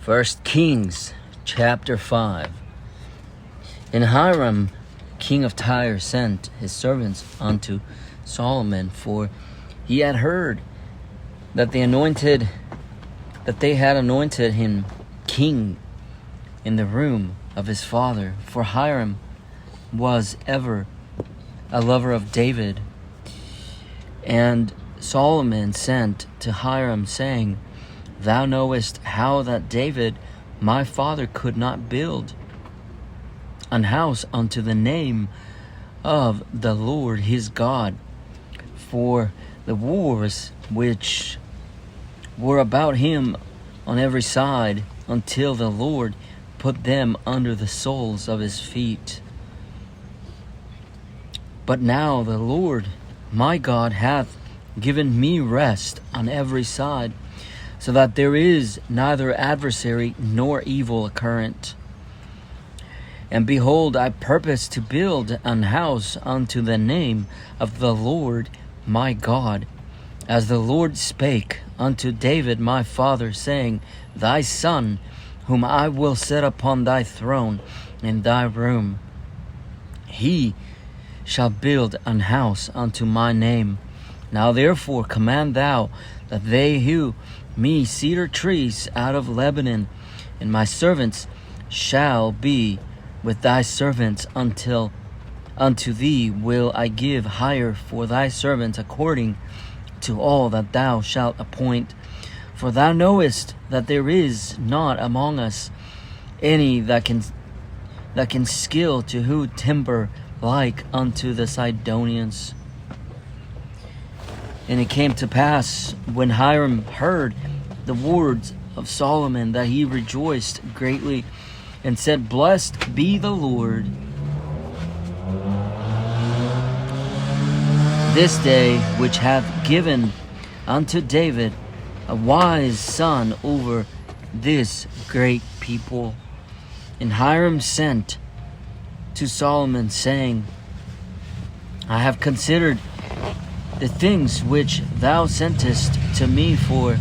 First Kings chapter 5. And Hiram, king of Tyre, sent his servants unto Solomon, for he had heard that they had anointed him king in the room of his father. For Hiram was ever a lover of David. And Solomon sent to Hiram, saying, Thou knowest how that David my father could not build an house unto the name of the Lord his God, for the wars which were about him on every side, until the Lord put them under the soles of his feet. But now the Lord my God hath given me rest on every side, so that there is neither adversary nor evil occurrent. And behold, I purpose to build an house unto the name of the Lord my God, as the Lord spake unto David my father, saying, Thy son, whom I will set upon thy throne in thy room, he shall build an house unto my name. Now therefore command thou that they hew me cedar trees out of Lebanon, and my servants shall be with thy servants until unto thee will I give hire for thy servants according to all that thou shalt appoint. For thou knowest that there is not among us any that can skill to hew timber like unto the Sidonians. And it came to pass, when Hiram heard the words of Solomon, that he rejoiced greatly, and said, Blessed be the Lord this day, which hath given unto David a wise son over this great people. And Hiram sent to Solomon, saying, I have considered the things which thou sentest to me for,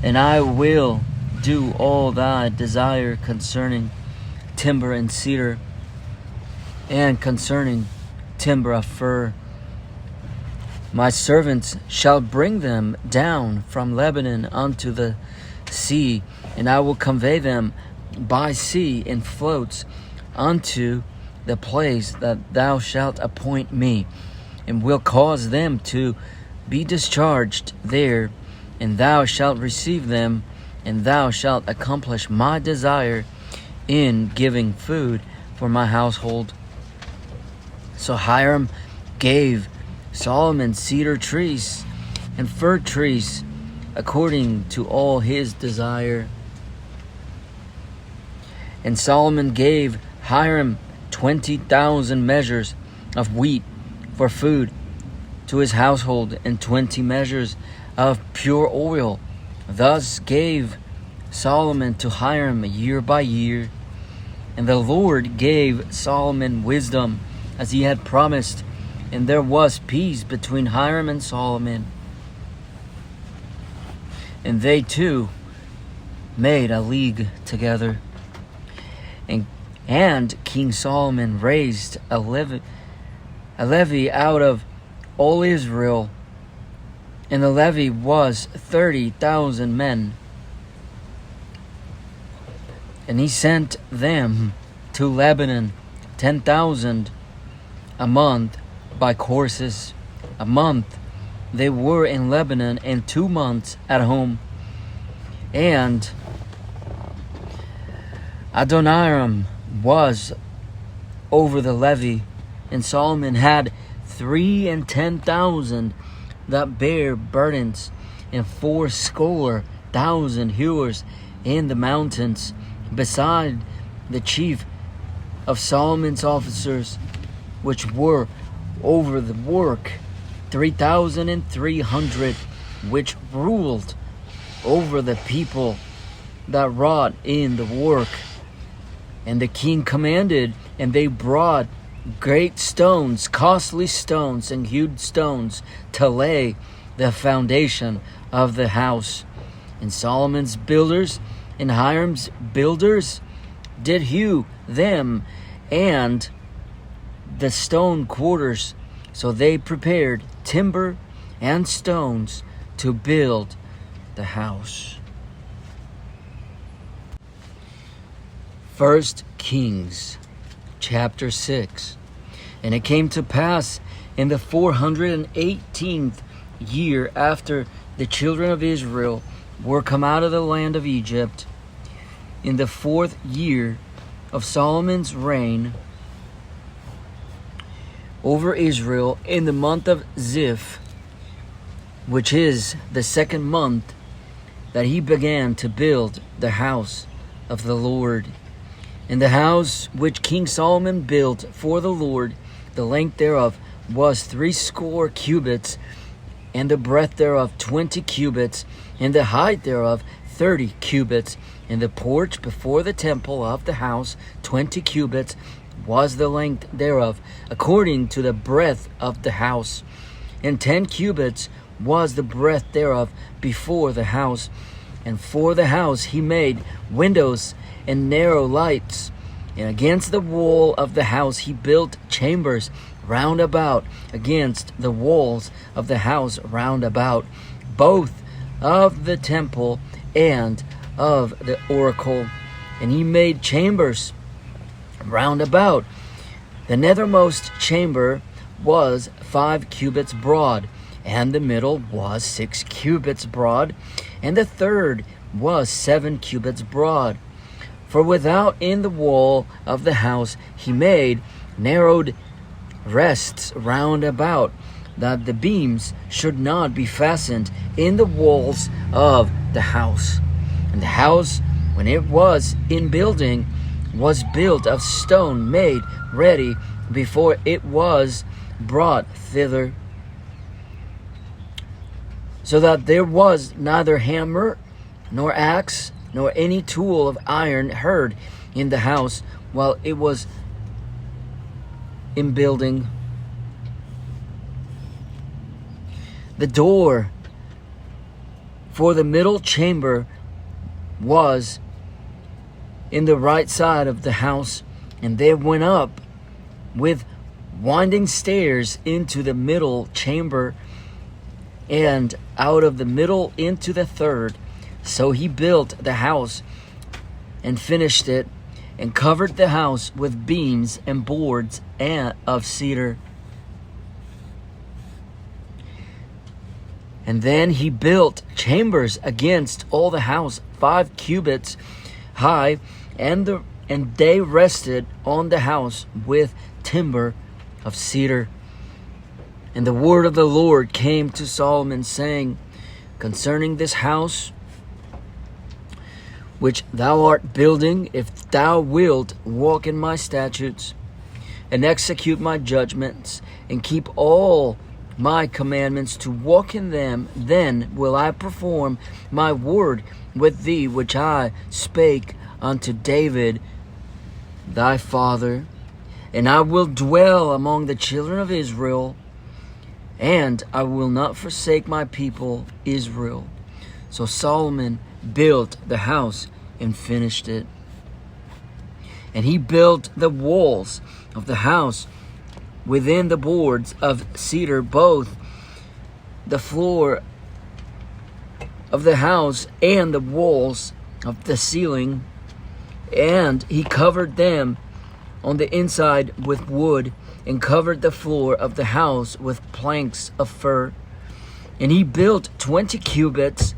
and I will do all thy desire concerning timber and cedar, and concerning timber of fir. My servants shall bring them down from Lebanon unto the sea, and I will convey them by sea in floats unto the place that thou shalt appoint me, and will cause them to be discharged there, and thou shalt receive them, and thou shalt accomplish my desire in giving food for my household. So Hiram gave Solomon cedar trees and fir trees according to all his desire. And Solomon gave Hiram 20,000 measures of wheat for food to his household, and 20 measures of pure oil. Thus gave Solomon to Hiram year by year. And the Lord gave Solomon wisdom, as he had promised, and there was peace between Hiram and Solomon. And they two made a league together. And King Solomon raised a levy out of all Israel, and the levy was 30,000 men. And he sent them to Lebanon 10,000 a month by courses. A month they were in Lebanon, and 2 months at home. And Adoniram was over the levy, and Solomon had 10,000 that bare burdens, and 80,000 hewers in the mountains, beside the chief of Solomon's officers, which were over the work, 3,300, which ruled over the people that wrought in the work. And the king commanded, and they brought great stones, costly stones, and hewed stones to lay the foundation of the house. And Solomon's builders and Hiram's builders did hew them and the stone quarters. So they prepared timber and stones to build the house. 1 Kings chapter 6. And it came to pass in the 418th year after the children of Israel were come out of the land of Egypt, in the 4th year of Solomon's reign over Israel, in the month of Ziph, which is the 2nd month, that he began to build the house of the Lord. And the house which King Solomon built for the Lord, the length thereof was 80 cubits, and the breadth thereof 20 cubits, and the height thereof 30 cubits. And the porch before the temple of the house 20 cubits was the length thereof, according to the breadth of the house. And 10 cubits was the breadth thereof before the house. And for the house he made windows and narrow lights. And against the wall of the house he built chambers round about, against the walls of the house round about, both of the temple and of the oracle. And he made chambers round about. The nethermost chamber was 5 cubits broad, and the middle was 6 cubits broad, and the third was 7 cubits broad. For without in the wall of the house he made narrowed rests round about, that the beams should not be fastened in the walls of the house. And the house, when it was in building, was built of stone made ready before it was brought thither, so that there was neither hammer nor axe nor any tool of iron heard in the house while it was in building. The door for the middle chamber was in the right side of the house, and they went up with winding stairs into the middle chamber, and out of the middle into the third. So he built the house and finished it, and covered the house with beams and boards and of cedar. And then he built chambers against all the house 5 cubits high, and they rested on the house with timber of cedar. And the word of the Lord came to Solomon, saying, concerning this house which thou art building, if thou wilt walk in my statutes, and execute my judgments, and keep all my commandments to walk in them, then will I perform my word with thee, which I spake unto David thy father. And I will dwell among the children of Israel, and I will not forsake my people Israel. So Solomon built the house and finished it. And he built the walls of the house within the boards of cedar, both the floor of the house and the walls of the ceiling. And he covered them on the inside with wood, and covered the floor of the house with planks of fir. And he built 20 cubits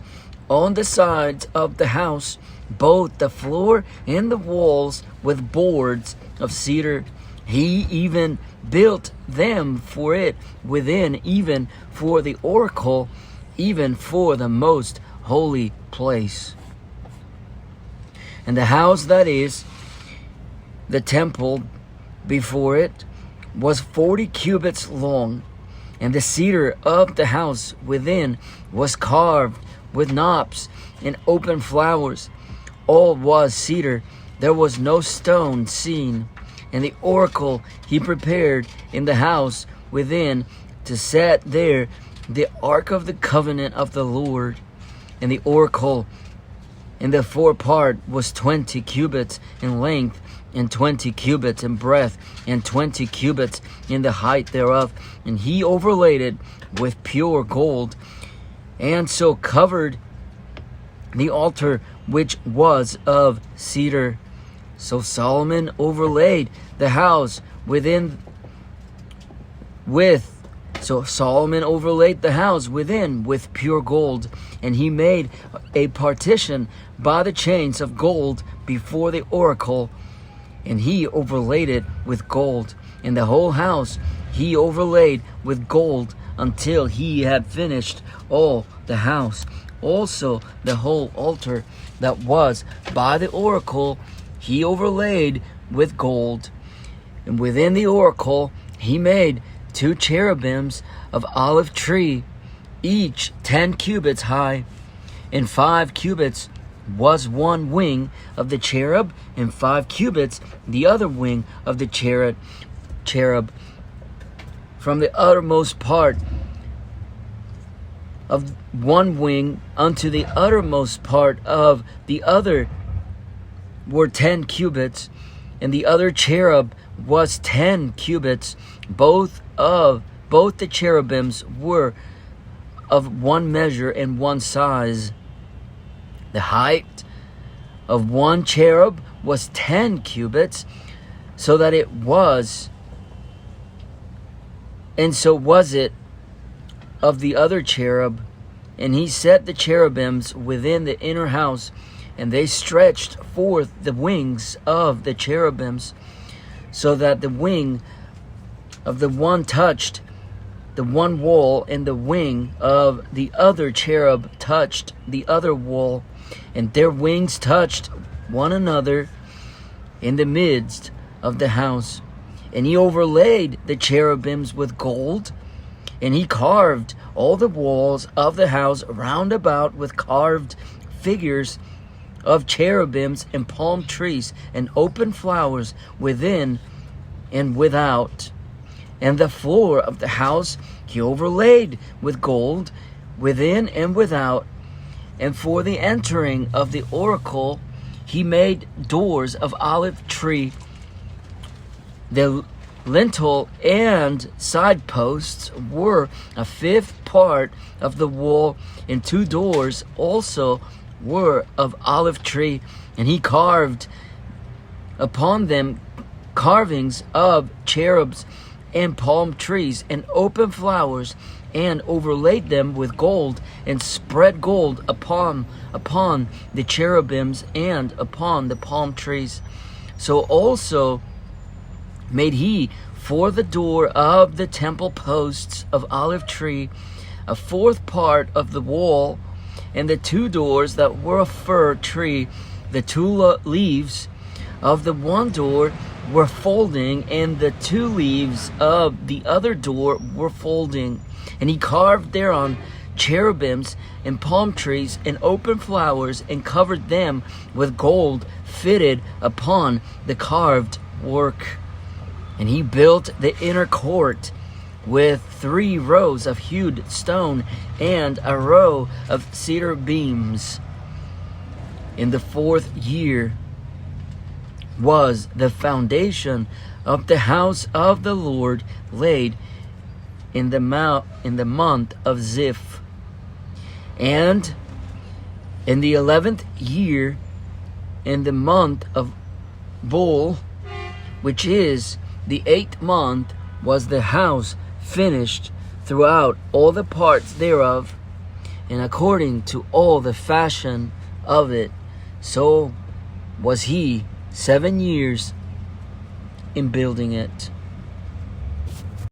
on the sides of the house, both the floor and the walls with boards of cedar. He even built them for it within, even for the oracle, even for the most holy place. And the house that is the temple before it was 40 cubits long, and the cedar of the house within was carved with knops and open flowers. All was cedar, there was no stone seen. And the oracle he prepared in the house within, to set there the ark of the covenant of the Lord. And the oracle And the forepart was 20 cubits in length, and 20 cubits in breadth, and 20 cubits in the height thereof. And he overlaid it with pure gold, and so covered the altar, which was of cedar. So Solomon overlaid the house within with pure gold, and he made a partition by the chains of gold before the oracle, and he overlaid it with gold. And the whole house he overlaid with gold until he had finished all the house. Also the whole altar that was by the oracle he overlaid with gold. And within the oracle he made 2 cherubims of olive tree, each 10 cubits high, and 5 cubits was one wing of the cherub, and 5 cubits the other wing of the cherub. From the uttermost part of one wing unto the uttermost part of the other were 10 cubits, and the other cherub was 10 cubits. Both the cherubims were of one measure and one size. The height of one cherub was 10 cubits, so that it was, and so was it of the other cherub. And he set the cherubims within the inner house, and they stretched forth the wings of the cherubims, so that the wing of the one touched the one wall, and the wing of the other cherub touched the other wall, and their wings touched one another in the midst of the house. And he overlaid the cherubims with gold, and he carved all the walls of the house round about with carved figures of cherubims and palm trees and open flowers within and without. And the floor of the house he overlaid with gold within and without. And for the entering of the oracle he made doors of olive tree. The lintel and side posts were a 5th part of the wall, and 2 doors also were of olive tree. And he carved upon them carvings of cherubs and palm trees and open flowers, and overlaid them with gold, and spread gold upon the cherubims and upon the palm trees. So also made he for the door of the temple posts of olive tree, a 4th part of the wall, and the 2 doors that were of fir tree. The 2 leaves of the one door were folding, and the 2 leaves of the other door were folding. And he carved thereon cherubims and palm trees and open flowers, and covered them with gold fitted upon the carved work. And he built the inner court with 3 rows of hewed stone, and a row of cedar beams. In the 4th year was the foundation of the house of the Lord laid in the month of Ziph. And in the 11th year, in the month of Bul, which is the 8th month, was the house finished throughout all the parts thereof, and according to all the fashion of it. So was he 7 years in building it.